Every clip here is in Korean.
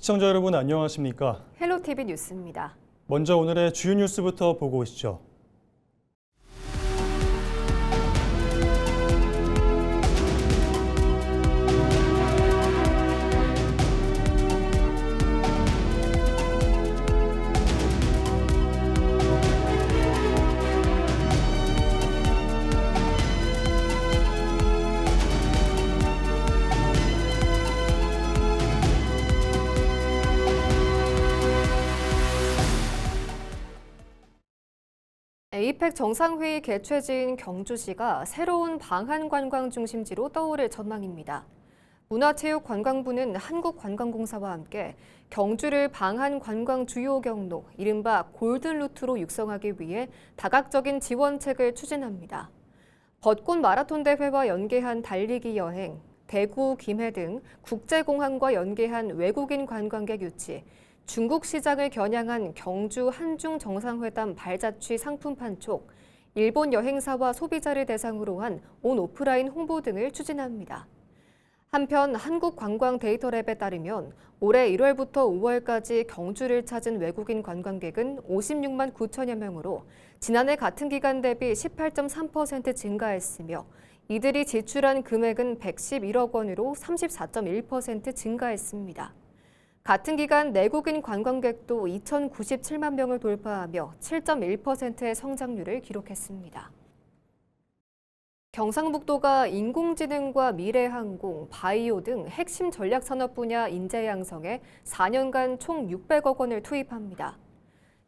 시청자 여러분 안녕하십니까? 헬로티비 뉴스입니다. 먼저 오늘의 주요 뉴스부터 보고 오시죠. 에이펙 정상회의 개최지인 경주시가 새로운 방한 관광 중심지로 떠오를 전망입니다. 문화체육관광부는 한국관광공사와 함께 경주를 방한 관광 주요 경로, 이른바 골든루트로 육성하기 위해 다각적인 지원책을 추진합니다. 벚꽃 마라톤 대회와 연계한 달리기 여행, 대구, 김해 등 국제공항과 연계한 외국인 관광객 유치, 중국 시장을 겨냥한 경주 한중 정상회담 발자취 상품 판촉, 일본 여행사와 소비자를 대상으로 한 온 오프라인 홍보 등을 추진합니다. 한편 한국관광데이터랩에 따르면 올해 1월부터 5월까지 경주를 찾은 외국인 관광객은 56만 9천여 명으로 지난해 같은 기간 대비 18.3% 증가했으며 이들이 지출한 금액은 111억 원으로 34.1% 증가했습니다. 같은 기간 내국인 관광객도 2,097만 명을 돌파하며 7.1%의 성장률을 기록했습니다. 경상북도가 인공지능과 미래항공, 바이오 등 핵심 전략산업 분야 인재 양성에 4년간 총 600억 원을 투입합니다.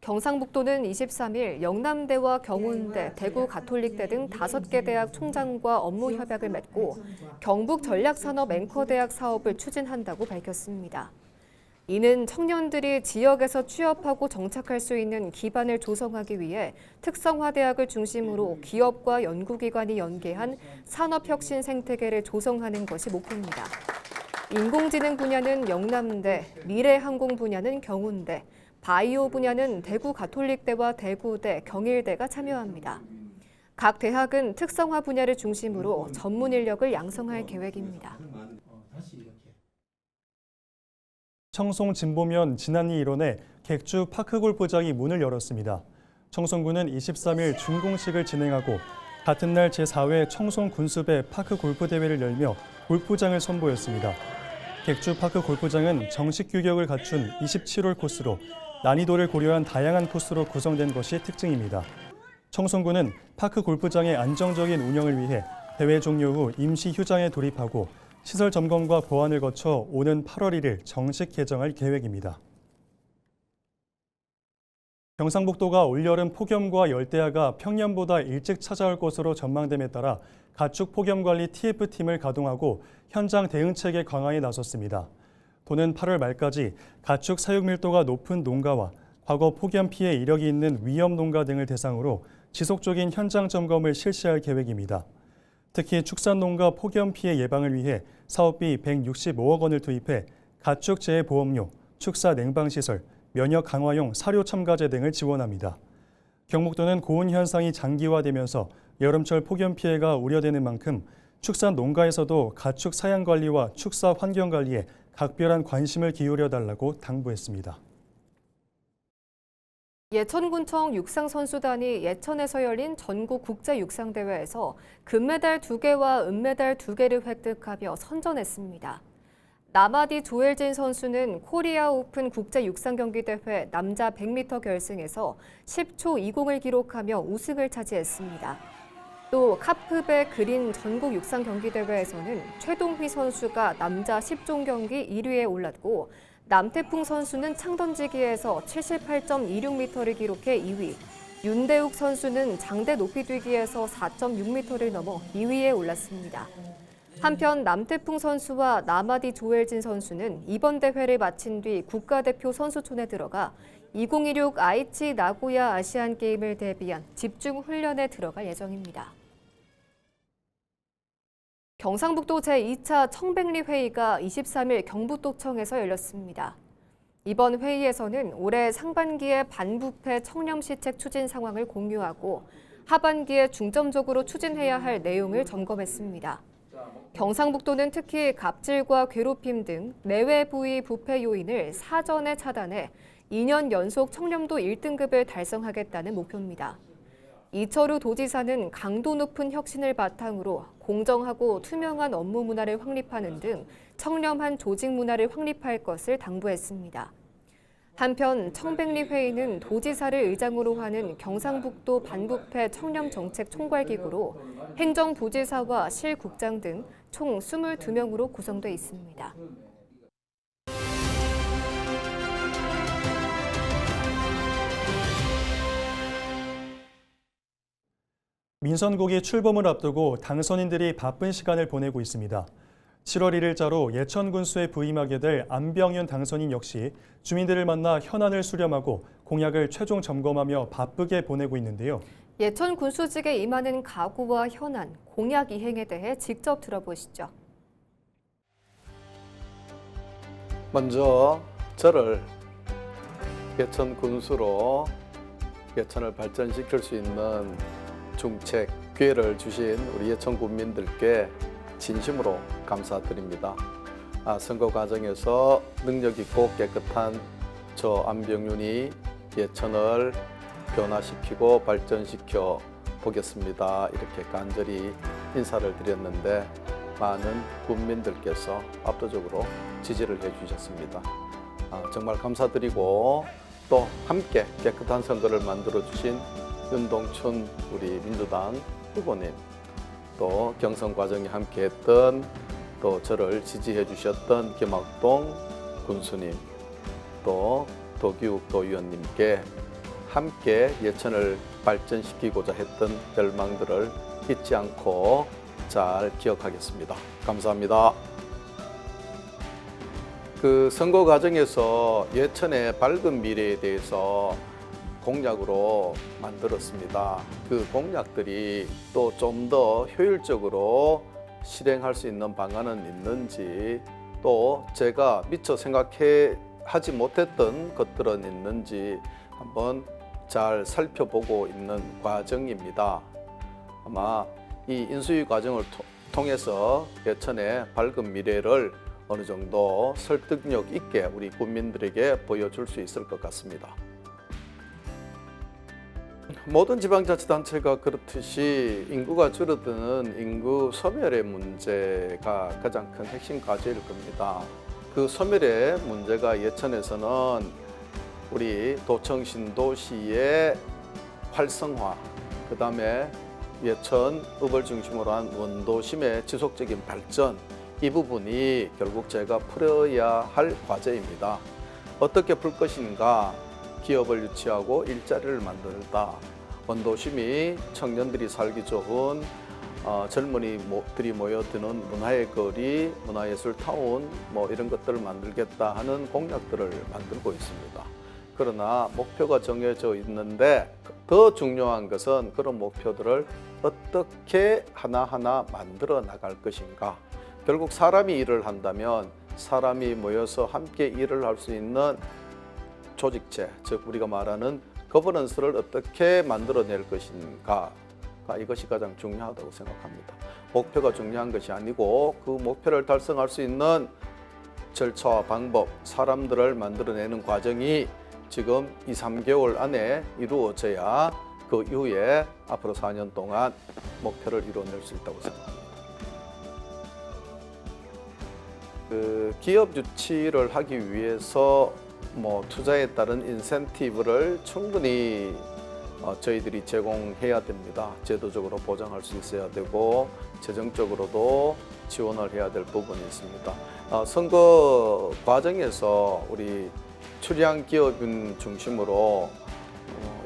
경상북도는 23일 영남대와 경운대, 대구 가톨릭대 등 5개 대학 총장과 업무 협약을 맺고 경북 전략산업 앵커대학 사업을 추진한다고 밝혔습니다. 이는 청년들이 지역에서 취업하고 정착할 수 있는 기반을 조성하기 위해 특성화대학을 중심으로 기업과 연구기관이 연계한 산업혁신 생태계를 조성하는 것이 목표입니다. 인공지능 분야는 영남대, 미래항공 분야는 경운대, 바이오 분야는 대구 가톨릭대와 대구대, 경일대가 참여합니다. 각 대학은 특성화 분야를 중심으로 전문 인력을 양성할 계획입니다. 청송 진보면 지난이 일원에 객주 파크골프장이 문을 열었습니다. 청송군은 23일 준공식을 진행하고 같은 날 제4회 청송 군수배 파크골프대회를 열며 골프장을 선보였습니다. 객주 파크골프장은 정식 규격을 갖춘 27홀 코스로 난이도를 고려한 다양한 코스로 구성된 것이 특징입니다. 청송군은 파크골프장의 안정적인 운영을 위해 대회 종료 후 임시 휴장에 돌입하고 시설 점검과 보완을 거쳐 오는 8월 1일 정식 개장할 계획입니다. 경상북도가 올여름 폭염과 열대야가 평년보다 일찍 찾아올 것으로 전망됨에 따라 가축 폭염 관리 TF팀을 가동하고 현장 대응 체계 강화에 나섰습니다. 도는 8월 말까지 가축 사육 밀도가 높은 농가와 과거 폭염 피해 이력이 있는 위험 농가 등을 대상으로 지속적인 현장 점검을 실시할 계획입니다. 특히 축산농가 폭염 피해 예방을 위해 사업비 165억 원을 투입해 가축 재해 보험료, 축사 냉방시설, 면역 강화용 사료 첨가제 등을 지원합니다. 경북도는 고온 현상이 장기화되면서 여름철 폭염 피해가 우려되는 만큼 축산 농가에서도 가축 사양 관리와 축사 환경 관리에 각별한 관심을 기울여 달라고 당부했습니다. 예천군청 육상선수단이 예천에서 열린 전국 국제육상대회에서 금메달 2개와 은메달 2개를 획득하며 선전했습니다. 나마디 조엘진 선수는 코리아 오픈 국제육상경기대회 남자 100m 결승에서 10초 20을 기록하며 우승을 차지했습니다. 또 카프배 그린 전국 육상경기대회에서는 최동휘 선수가 남자 10종 경기 1위에 올랐고 남태풍 선수는 창던지기에서 78.26m를 기록해 2위, 윤대욱 선수는 장대 높이뛰기에서 4.6m를 넘어 2위에 올랐습니다. 한편 남태풍 선수와 나마디 조엘진 선수는 이번 대회를 마친 뒤 국가대표 선수촌에 들어가 2026 아이치 나고야 아시안게임을 대비한 집중 훈련에 들어갈 예정입니다. 경상북도 제2차 청백리 회의가 23일 경북도청에서 열렸습니다. 이번 회의에서는 올해 상반기에 반부패 청렴시책 추진 상황을 공유하고 하반기에 중점적으로 추진해야 할 내용을 점검했습니다. 경상북도는 특히 갑질과 괴롭힘 등 내외 부위 부패 요인을 사전에 차단해 2년 연속 청렴도 1등급을 달성하겠다는 목표입니다. 이철우 도지사는 강도 높은 혁신을 바탕으로 공정하고 투명한 업무 문화를 확립하는 등 청렴한 조직 문화를 확립할 것을 당부했습니다. 한편 청백리 회의는 도지사를 의장으로 하는 경상북도 반부패 청렴정책 총괄기구로 행정부지사와 실국장 등 총 22명으로 구성돼 있습니다. 민선곡이 출범을 앞두고 당선인들이 바쁜 시간을 보내고 있습니다. 7월 1일자로 예천 군수에 부임하게 될 안병윤 당선인 역시 주민들을 만나 현안을 수렴하고 공약을 최종 점검하며 바쁘게 보내고 있는데요. 예천 군수직에 임하는 각오와 현안, 공약 이행에 대해 직접 들어보시죠. 먼저 저를 예천 군수로 예천을 발전시킬 수 있는 중책 기회를 주신 우리 예천 국민들께 진심으로 감사드립니다. 선거 과정에서 능력 있고 깨끗한 저 안병윤이 예천을 변화시키고 발전시켜 보겠습니다. 이렇게 간절히 인사를 드렸는데 많은 국민들께서 압도적으로 지지를 해주셨습니다. 정말 감사드리고 또 함께 깨끗한 선거를 만들어주신 윤동춘 우리 민주당 후보님, 또 경선 과정에 함께했던 또 저를 지지해 주셨던 김학동 군수님, 또 도기욱 도의원님께 함께 예천을 발전시키고자 했던 열망들을 잊지 않고 잘 기억하겠습니다. 감사합니다. 그 선거 과정에서 예천의 밝은 미래에 대해서 공약으로 만들었습니다. 그 공약들이 또 좀 더 효율적으로 실행할 수 있는 방안은 있는지, 또 제가 미처 생각하지 못했던 것들은 있는지 한번 잘 살펴보고 있는 과정입니다. 아마 이 인수위 과정을 통해서 예천의 밝은 미래를 어느 정도 설득력 있게 우리 국민들에게 보여줄 수 있을 것 같습니다. 모든 지방자치단체가 그렇듯이 인구가 줄어드는 인구 소멸의 문제가 가장 큰 핵심 과제일 겁니다. 그 소멸의 문제가 예천에서는 우리 도청 신도시의 활성화, 그 다음에 예천읍을 중심으로 한 원도심의 지속적인 발전, 이 부분이 결국 제가 풀어야 할 과제입니다. 어떻게 풀 것인가? 기업을 유치하고 일자리를 만들다, 원도심이 청년들이 살기 좋은 젊은이들이 모여드는 문화의 거리, 문화예술타운 이런 것들을 만들겠다 하는 공약들을 만들고 있습니다. 그러나 목표가 정해져 있는데 더 중요한 것은 그런 목표들을 어떻게 하나하나 만들어 나갈 것인가. 결국 사람이 일을 한다면 사람이 모여서 함께 일을 할 수 있는 조직체, 즉 우리가 말하는 거버넌스를 어떻게 만들어낼 것인가, 이것이 가장 중요하다고 생각합니다. 목표가 중요한 것이 아니고 그 목표를 달성할 수 있는 절차와 방법, 사람들을 만들어내는 과정이 지금 2-3개월 안에 이루어져야 그 이후에 앞으로 4년 동안 목표를 이루어낼 수 있다고 생각합니다. 그 기업 유치를 하기 위해서 투자에 따른 인센티브를 충분히 저희들이 제공해야 됩니다. 제도적으로 보장할 수 있어야 되고 재정적으로도 지원을 해야 될 부분이 있습니다. 선거 과정에서 우리 출향 기업인 중심으로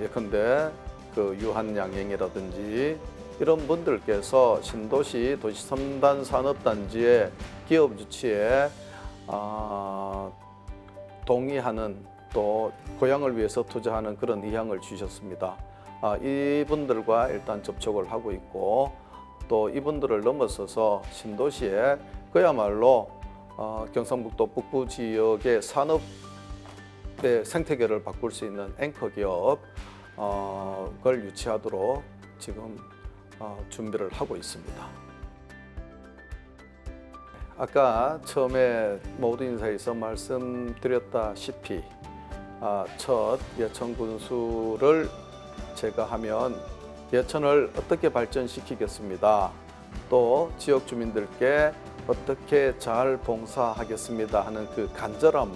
예컨대 그 유한양행이라든지 이런 분들께서 신도시 도시 3단 산업단지의 기업 유치에 동의하는, 또 고향을 위해서 투자하는 그런 의향을 주셨습니다. 이분들과 일단 접촉을 하고 있고, 또 이분들을 넘어서서 신도시에 그야말로 경상북도 북부 지역의 산업의 생태계를 바꿀 수 있는 앵커 기업을 유치하도록 지금 준비를 하고 있습니다. 아까 처음에 모두 인사에서 말씀드렸다시피 첫 예천 군수를 제가 하면 예천을 어떻게 발전시키겠습니다. 또 지역 주민들께 어떻게 잘 봉사하겠습니다 하는 그 간절한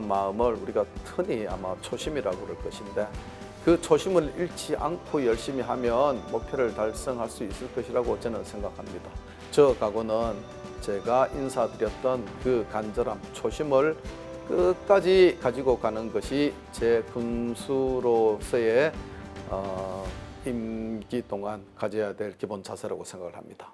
마음을 우리가 흔히 아마 초심이라고 그럴 것인데 그 초심을 잃지 않고 열심히 하면 목표를 달성할 수 있을 것이라고 저는 생각합니다. 저 각오는 제가 인사드렸던 그 간절함, 초심을 끝까지 가지고 가는 것이 제 군수로서의 임기 동안 가져야 될 기본 자세라고 생각을 합니다.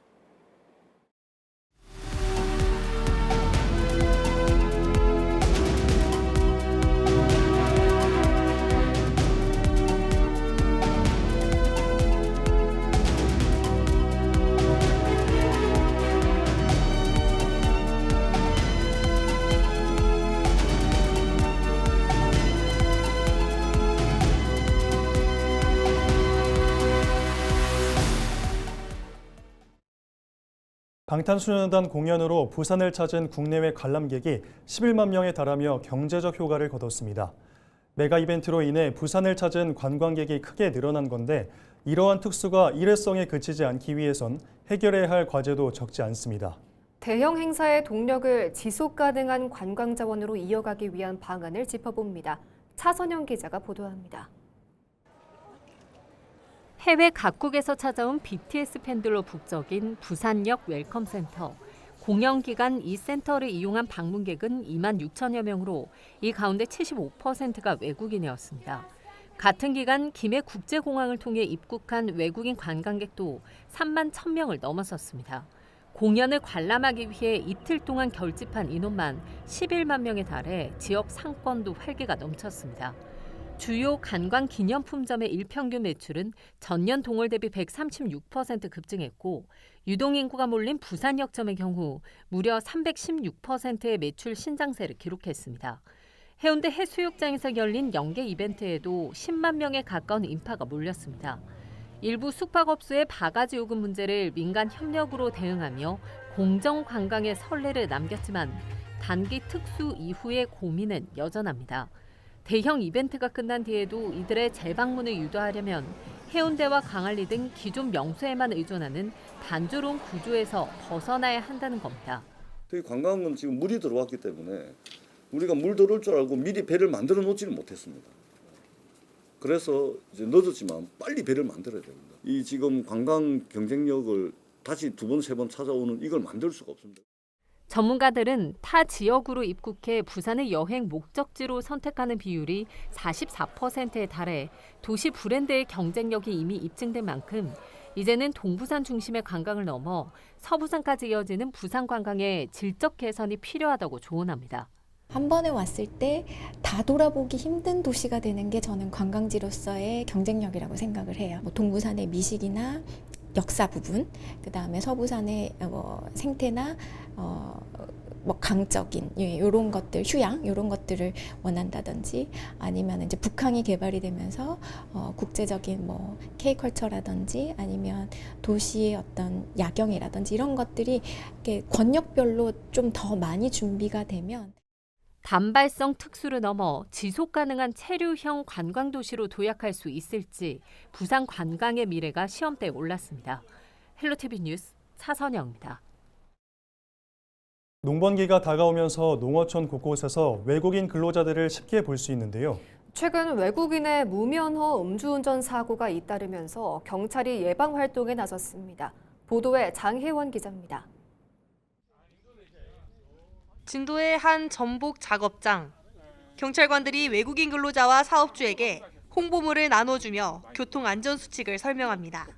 방탄소년단 공연으로 부산을 찾은 국내외 관람객이 11만 명에 달하며 경제적 효과를 거뒀습니다. 메가 이벤트로 인해 부산을 찾은 관광객이 크게 늘어난 건데 이러한 특수가 일회성에 그치지 않기 위해선 해결해야 할 과제도 적지 않습니다. 대형 행사의 동력을 지속 가능한 관광 자원으로 이어가기 위한 방안을 짚어봅니다. 차선영 기자가 보도합니다. 해외 각국에서 찾아온 BTS 팬들로 북적인 부산역 웰컴센터. 공연 기간 이 센터를 이용한 방문객은 2만 6천여 명으로 이 가운데 75%가 외국인이었습니다. 같은 기간 김해 국제공항을 통해 입국한 외국인 관광객도 3만 1,000명을 넘어섰습니다. 공연을 관람하기 위해 이틀 동안 결집한 인원만 11만 명에 달해 지역 상권도 활기가 넘쳤습니다. 주요 관광 기념품점의 일평균 매출은 전년 동월 대비 136% 급증했고 유동인구가 몰린 부산역점의 경우 무려 316%의 매출 신장세를 기록했습니다. 해운대 해수욕장에서 열린 연계 이벤트에도 10만 명에 가까운 인파가 몰렸습니다. 일부 숙박업소의 바가지 요금 문제를 민간 협력으로 대응하며 공정관광의 선례를 남겼지만 단기 특수 이후의 고민은 여전합니다. 대형 이벤트가 끝난 뒤에도 이들의 재방문을 유도하려면 해운대와 강안리 등 기존 명소에만 의존하는 단조로운 구조에서 벗어나야 한다는 겁니다. 관광은 지금 물이 들어왔기 때문에 우리가 물 들어올 줄 알고 미리 배를 만들어 놓지는 못했습니다. 그래서 이제 늦었지만 빨리 배를 만들어야 됩니다. 이 지금 관광 경쟁력을 다시 두 번, 세 번 찾아오는 이걸 만들 수가 없습니다. 전문가들은 타 지역으로 입국해 부산을 여행 목적지로 선택하는 비율이 44%에 달해 도시 브랜드의 경쟁력이 이미 입증된 만큼 이제는 동부산 중심의 관광을 넘어 서부산까지 이어지는 부산 관광의 질적 개선이 필요하다고 조언합니다. 한 번에 왔을 때 다 돌아보기 힘든 도시가 되는 게 저는 관광지로서의 경쟁력이라고 생각을 해요. 동부산의 미식이나 역사 부분, 그 다음에 서부산의 생태나 강적인 이런 것들, 휴양 이런 것들을 원한다든지 아니면 이제 북항이 개발이 되면서 국제적인 K컬처라든지 아니면 도시의 어떤 야경이라든지 이런 것들이 이렇게 권역별로 좀 더 많이 준비가 되면. 단발성 특수를 넘어 지속 가능한 체류형 관광 도시로 도약할 수 있을지 부산 관광의 미래가 시험대에 올랐습니다. 헬로티비 뉴스 차선영입니다. 농번기가 다가오면서 농어촌 곳곳에서 외국인 근로자들을 쉽게 볼 수 있는데요. 최근 외국인의 무면허 음주운전 사고가 잇따르면서 경찰이 예방 활동에 나섰습니다. 보도에 장혜원 기자입니다. 진도의 한 전복 작업장. 경찰관들이 외국인 근로자와 사업주에게 홍보물을 나눠주며 교통안전수칙을 설명합니다.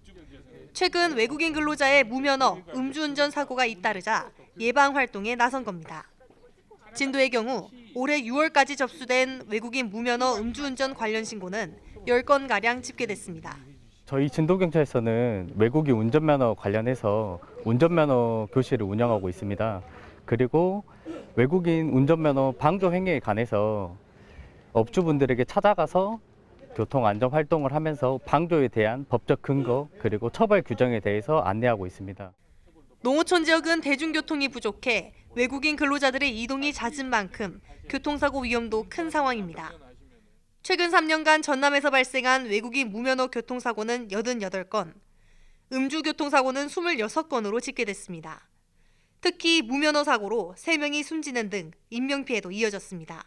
최근 외국인 근로자의 무면허 음주운전 사고가 잇따르자 예방 활동에 나선 겁니다. 진도의 경우 올해 6월까지 접수된 외국인 무면허 음주운전 관련 신고는 10건가량 집계됐습니다. 저희 진도경찰서는 외국인 운전면허 관련해서 운전면허 교실을 운영하고 있습니다. 그리고 외국인 운전면허 방조 행위에 관해서 업주분들에게 찾아가서 교통안전 활동을 하면서 방조에 대한 법적 근거 그리고 처벌 규정에 대해서 안내하고 있습니다. 농어촌 지역은 대중교통이 부족해 외국인 근로자들의 이동이 잦은 만큼 교통사고 위험도 큰 상황입니다. 최근 3년간 전남에서 발생한 외국인 무면허 교통사고는 88건, 음주 교통사고는 26건으로 집계됐습니다. 특히 무면허 사고로 3명이 숨지는 등 인명피해도 이어졌습니다.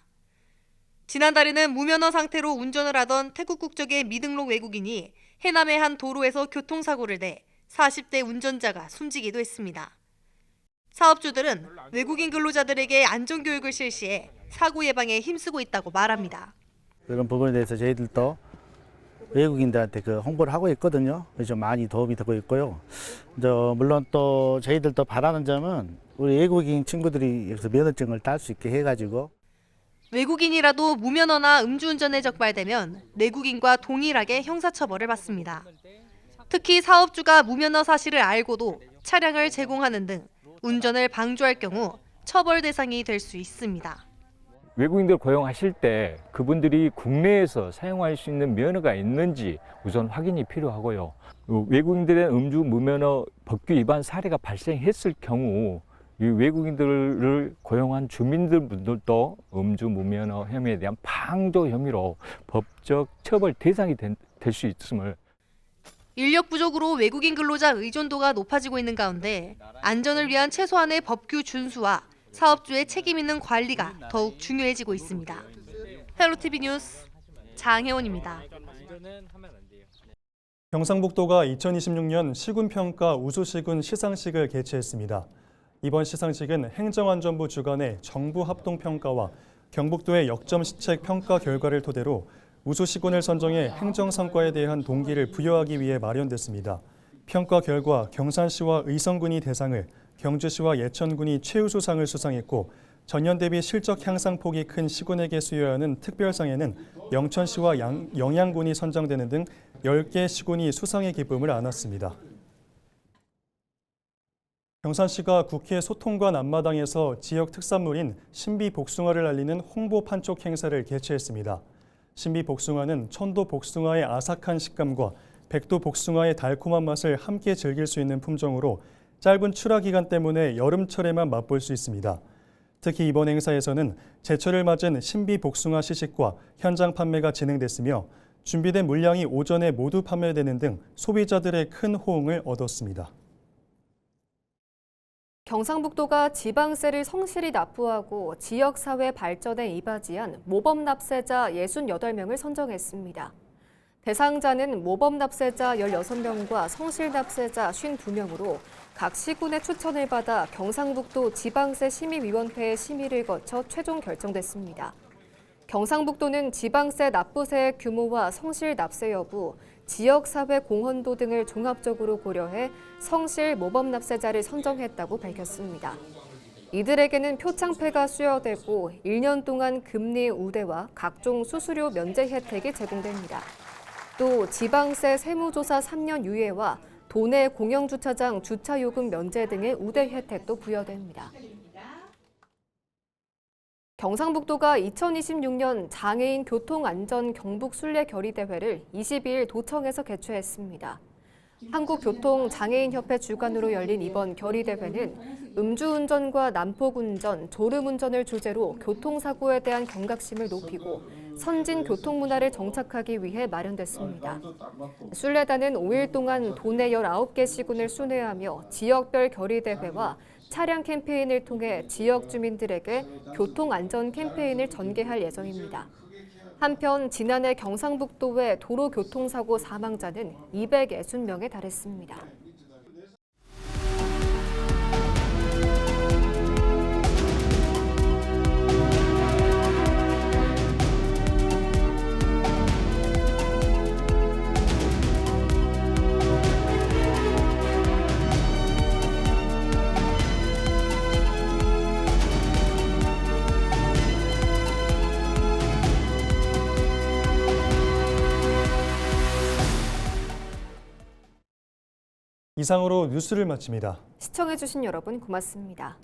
지난달에는 무면허 상태로 운전을 하던 태국 국적의 미등록 외국인이 해남의 한 도로에서 교통사고를 내 40대 운전자가 숨지기도 했습니다. 사업주들은 외국인 근로자들에게 안전교육을 실시해 사고 예방에 힘쓰고 있다고 말합니다. 그런 부분에 대해서 저희들도 외국인들한테 홍보를 하고 있거든요. 그래서 많이 도움이 되고 있고요. 물론 또 저희들도 바라는 점은 우리 외국인 친구들이 여기서 면허증을 딸 수 있게 해가지고 외국인이라도 무면허나 음주운전에 적발되면 내국인과 동일하게 형사처벌을 받습니다. 특히 사업주가 무면허 사실을 알고도 차량을 제공하는 등 운전을 방조할 경우 처벌 대상이 될 수 있습니다. 외국인들 고용하실 때 그분들이 국내에서 사용할 수 있는 면허가 있는지 우선 확인이 필요하고요. 외국인들의 음주 무면허 법규 위반 사례가 발생했을 경우 이 외국인들을 고용한 주민들도 음주 무면허 혐의에 대한 방조 혐의로 법적 처벌 대상이 될 수 있음을. 인력 부족으로 외국인 근로자 의존도가 높아지고 있는 가운데 안전을 위한 최소한의 법규 준수와 사업주의 책임 있는 관리가 더욱 중요해지고 있습니다. 헬로티비 뉴스 장혜원입니다. 경상북도가 2026년 시군평가 우수시군 시상식을 개최했습니다. 이번 시상식은 행정안전부 주관의 정부합동평가와 경북도의 역점시책 평가 결과를 토대로 우수시군을 선정해 행정성과에 대한 동기를 부여하기 위해 마련됐습니다. 평가 결과 경산시와 의성군이 대상을, 경주시와 예천군이 최우수상을 수상했고 전년 대비 실적 향상폭이 큰 시군에게 수여해야 하는 특별상에는 영천시와 영양군이 선정되는 등 10개 시군이 수상의 기쁨을 안았습니다. 경산시가 국회 소통관 앞마당에서 지역 특산물인 신비복숭아를 알리는 홍보 판촉 행사를 개최했습니다. 신비복숭아는 천도복숭아의 아삭한 식감과 백도복숭아의 달콤한 맛을 함께 즐길 수 있는 품종으로 짧은 출하 기간 때문에 여름철에만 맛볼 수 있습니다. 특히 이번 행사에서는 제철을 맞은 신비복숭아 시식과 현장 판매가 진행됐으며 준비된 물량이 오전에 모두 판매되는 등 소비자들의 큰 호응을 얻었습니다. 경상북도가 지방세를 성실히 납부하고 지역사회 발전에 이바지한 모범납세자 68명을 선정했습니다. 대상자는 모범납세자 16명과 성실납세자 52명으로 각 시군의 추천을 받아 경상북도 지방세 심의위원회의 심의를 거쳐 최종 결정됐습니다. 경상북도는 지방세 납부세의 규모와 성실 납세 여부, 지역사회 공헌도 등을 종합적으로 고려해 성실 모범납세자를 선정했다고 밝혔습니다. 이들에게는 표창패가 수여되고 1년 동안 금리 우대와 각종 수수료 면제 혜택이 제공됩니다. 또 지방세 세무조사 3년 유예와 도내 공영주차장 주차요금 면제 등의 우대 혜택도 부여됩니다. 경상북도가 2026년 장애인 교통안전 경북순례 결의대회를 22일 도청에서 개최했습니다. 한국교통장애인협회 주관으로 열린 이번 결의대회는 음주운전과 난폭운전, 졸음운전을 주제로 교통사고에 대한 경각심을 높이고 선진 교통문화를 정착하기 위해 마련됐습니다. 순례단은 5일 동안 도내 19개 시군을 순회하며 지역별 결의대회와 차량 캠페인을 통해 지역 주민들에게 교통안전 캠페인을 전개할 예정입니다. 한편 지난해 경상북도의 도로교통사고 사망자는 260명에 달했습니다. 이상으로 뉴스를 마칩니다. 시청해주신 여러분 고맙습니다.